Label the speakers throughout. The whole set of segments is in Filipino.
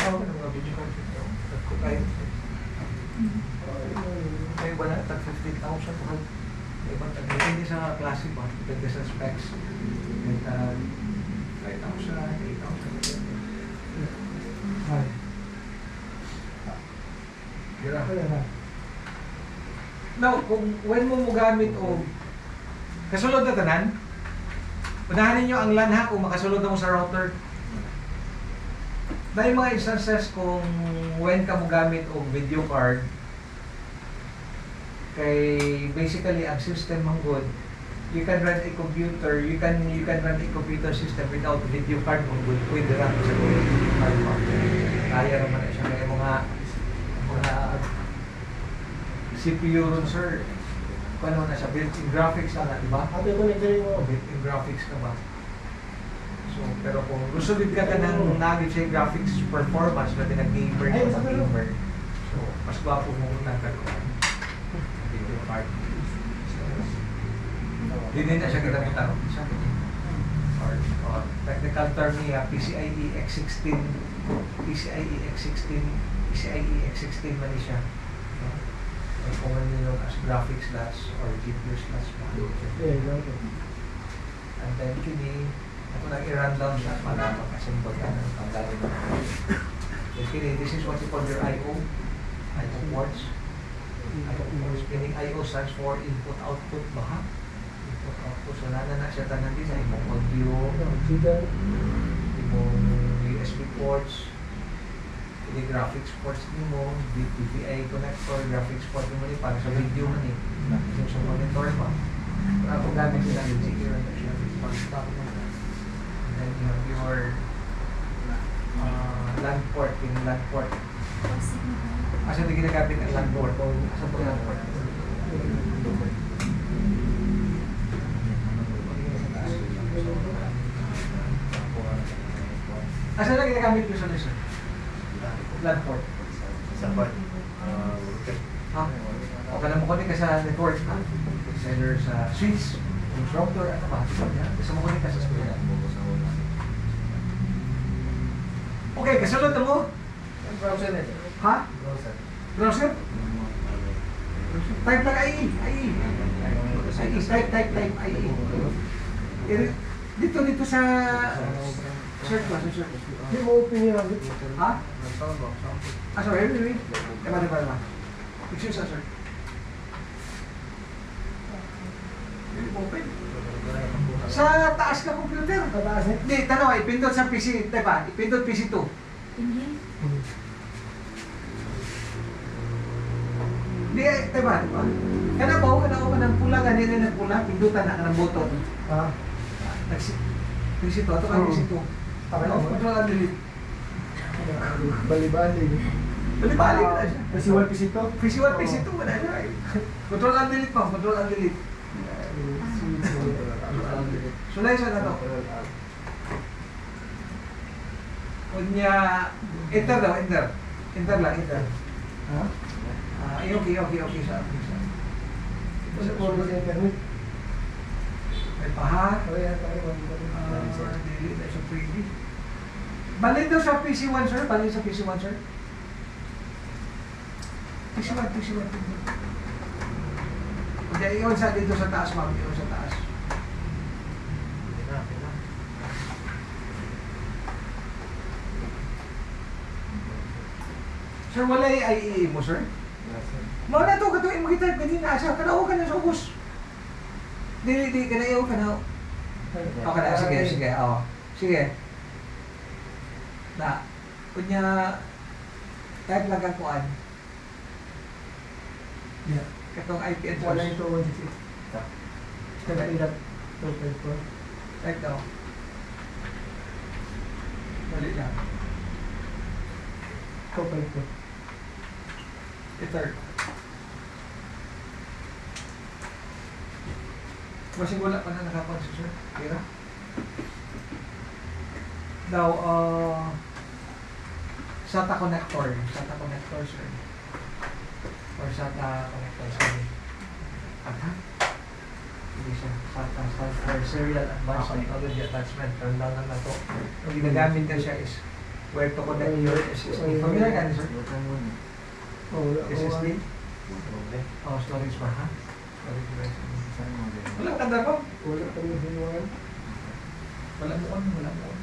Speaker 1: tawag ng mga video card ito. Nagkukain. May iba na, tag 15,000. May iba tag, depende sa klase ba, depende sa specs. May tag 5,000, 8,000.
Speaker 2: Ay.
Speaker 1: Gira.
Speaker 2: Kaya na.
Speaker 1: Now, kung when mo gamit o kasulod na tanan, unahan ninyo ang LAN ha kung makasulod na mo sa router. Dahil mga instances kung when ka mo gamit o video card, kay basically ang system mong good, you can run a computer, you can run a computer system without video card mong good, pwede run sa video card mo. Kaya naman na siya kaya mga CPU ron sir, kung ano na siya, built-in graphics na, di ba?
Speaker 2: Habi ko nagdari mo.
Speaker 1: Built-in graphics na ba? So, pero kung gusto din ka ng naging siya graphics performance na pinag-gamer
Speaker 2: Ay,
Speaker 1: sa
Speaker 2: sa
Speaker 1: gamer, so, mas gwapo mo muna karoon. Video card. Hindi na siya kita kita. Or technical term niya, PCIe X16, PCIe X16, PCIe X16 man siya. May common nyo as graphics slots or GPU slots ba? And then kini, ako nag-i-run down siya para makasimbol ka ng tanggalin mo. So kini, this is what you call your I.O. I.O. ports. I.O. ports. Meaning I.O. stands for input-output ba ha? Input-output. So na siya tanan din sa imong audio, imong USB ports, ini graphics ports mo, DVI connector, graphics port mo para sa video man eh. So sa monitor mo. Pero ako gamit sila yung secure na siya. And then you have your LAN port, yung LAN port. Asa hindi ginagamit ang LAN port? Asa po LAN port? Asa na ginagamit yung solution? LAN port.
Speaker 3: Sa port.
Speaker 1: Ha? O ka na mo kunin ka sa network ha? Either sa switch, yung router, ano ba? Gusto mo kunin ka sa switch. Okay, kasunod na mo?
Speaker 3: Browser na ito.
Speaker 1: Ha?
Speaker 3: Browser.
Speaker 1: Browser? Type lang IE. IE. Type IE. Dito sa search ba?
Speaker 2: Hindi mo open yun.
Speaker 1: Ha? Ah, sorry, really? Diba. Excuse us, sir. Open. Sa taas ka computer.
Speaker 2: Sa taas eh.
Speaker 1: Hindi, tanaw, ipindot sa PC, diba? Ipindot PC 2. Hindi, diba? Kana ba, kana ko ng pula, ganyan ng pula, pindutan na ka ng button.
Speaker 2: Ha?
Speaker 1: PC 2, ito ka PC 2. Control and delete.
Speaker 2: Bali-bali.
Speaker 1: Bali-bali na siya.
Speaker 2: PC 1, PC 2?
Speaker 1: PC 1, PC 2, wala siya. Control and delete pa, control and delete. Sulay siya na to. Kunya, enter daw, enter. Enter lang, enter.
Speaker 2: Ha?
Speaker 1: Okay siya.
Speaker 2: Kasi po sa internet.
Speaker 1: May paha. Delete na siya freebie. Balik daw sa PC1, sir. Balik sa PC1, sir. PC1. Hindi, iyon sa dito sa taas, ma'am. Iyon sa taas. Sir, wala yung IE mo, sir? Mga na ito, katuin mo kita. Ganyan na siya. Kanawa ka na sa ubos. Di, kanayaw ka na. Okay na, sige. Oo. Sige. Na, kunya, type lang ang kuan.
Speaker 2: Yeah.
Speaker 1: Katong IP address.
Speaker 2: Wala ito 168. Kaya ilat 254.
Speaker 1: Type daw. Dali lang.
Speaker 2: 254.
Speaker 1: Enter. Masing wala pa na nakakuan si sir. Kira? Daw, SATA connector. SATA connector, sir. Or SATA connector, sorry. Aha. Hindi siya. SATA for Serial Advanced Technology Attachment. Turn down lang na to. Ang ginagamit na siya is where to connect your SSD. Familiar ka niyo, sir?
Speaker 2: Oh, wala.
Speaker 1: SSD?
Speaker 3: Okay.
Speaker 1: Oh, storage ba, ha? Storage ba?
Speaker 3: Saan mo din?
Speaker 1: Wala ka na ba?
Speaker 2: Wala kami hinuwan.
Speaker 1: Wala mo on, wala mo on.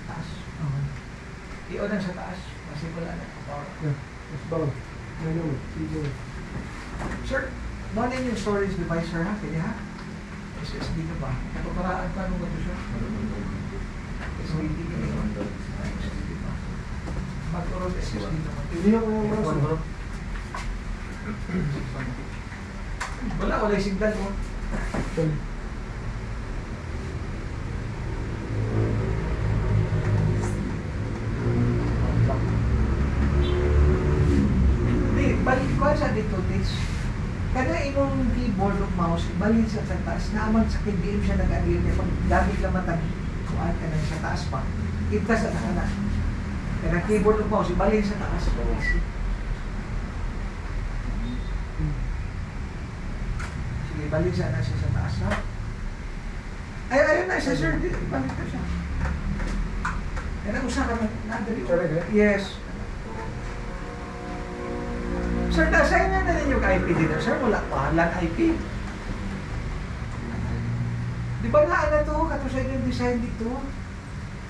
Speaker 1: Taas. I-on lang sa taas. Kasi wala na. Power.
Speaker 2: Mas bang. Ngayon, sige.
Speaker 1: Sir, mo na yung storage device, sir, ha? Kaya ha? SSD ka ba? Tuturaan pa nung ito, sir? SSD ka ba? SSD ba? Mag-oral SSD naman.
Speaker 2: Hindi ako yung mga
Speaker 1: F1 bro. Wala, wala yung signal mo. Hindi, balik ko sa dito, Tis. Kada imong keyboard o mouse, ibalin siya sa taas. Naman sa KBM siya nag-alin niya. Pag gamit lang matag, kuhaan ka na sa taas pa. Kita sa nakanak. Kaya keyboard o mouse, ibalin sa taas. Sige, ibalin siya na siya sa taas, ha? Ay, ayun na siya, sir. Ibalik na siya. Kaya nag-usa ka na. Nadali.
Speaker 2: Talaga?
Speaker 1: Yes. Sir, nasa nga na rin yung IP dito. Sir, wala pa. Lang IP. Di ba na ano to? Kato sa inyong design dito.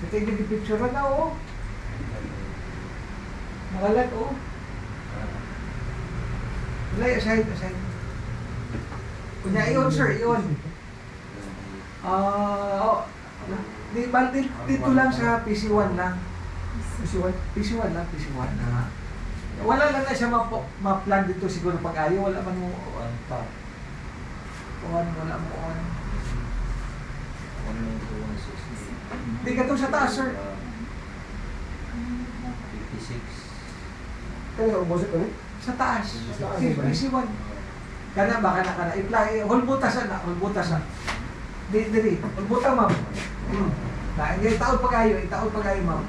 Speaker 1: Ito yung picture na, oh. Makalat, oh. Wala, aside. Kunya, iyon, sir, iyon. Dito lang sa PC1 lang. PC1 lang. Wala lang na siya ma-plan dito siguro pag ayaw. Wala man mo wala mo on. Hindi ka to sa taas, sir.
Speaker 3: 56.
Speaker 2: Kaya ubos ko ni?
Speaker 1: Sa taas.
Speaker 2: Sa taas,
Speaker 1: PC1. Kana baka na kana. Hulbutasan na. Diri. Hulbutan, ma'am. Itaod pa kayo, ma'am.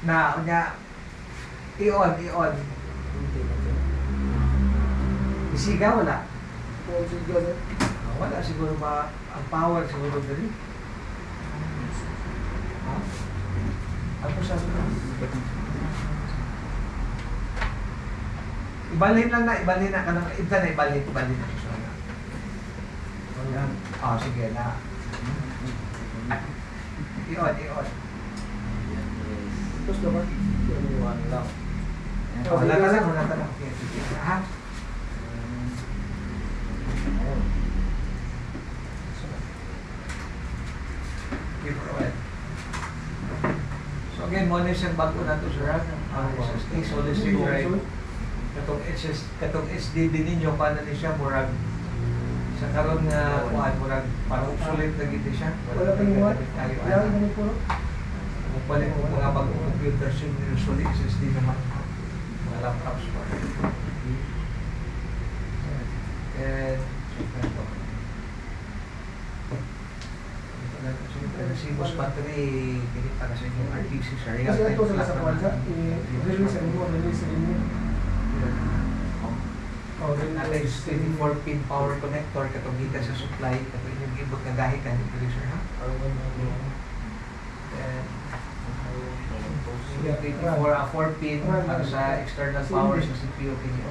Speaker 1: Na, kanya, i-on. Isiga, wala. Wala siguro ba ang power siguro dali. Ano sabi ko? Ibalhin na ka ng iba na ibalhin na. Ayan. Oh, sige na. I-on.
Speaker 2: Tapos naman.
Speaker 3: One lang.
Speaker 1: Wala ka lang. Okay, sige. Ha? Okay, provide. So again, muna siyang bago na ito, sir. SSD, solid state drive. Katong SSD ninyo, paano ni siya, murag sa karon nga kuan murag parang obsolete na gid siya.
Speaker 2: Wala pa yung what? Wala pa yung puro.
Speaker 1: Kung pala mo mga bagong computer sim usually SSD naman. Mga laptops pa. And si Boss Battery, pinita kasi yung RTC siya.
Speaker 2: Kasi ito sila sa kwanza, i-release mo.
Speaker 1: Natin is 24-pin power connector, katong gita sa supply, katong inyong ibot na gahi ka ni producer, ha? And 4-pin para sa external power sa CPU kinyo.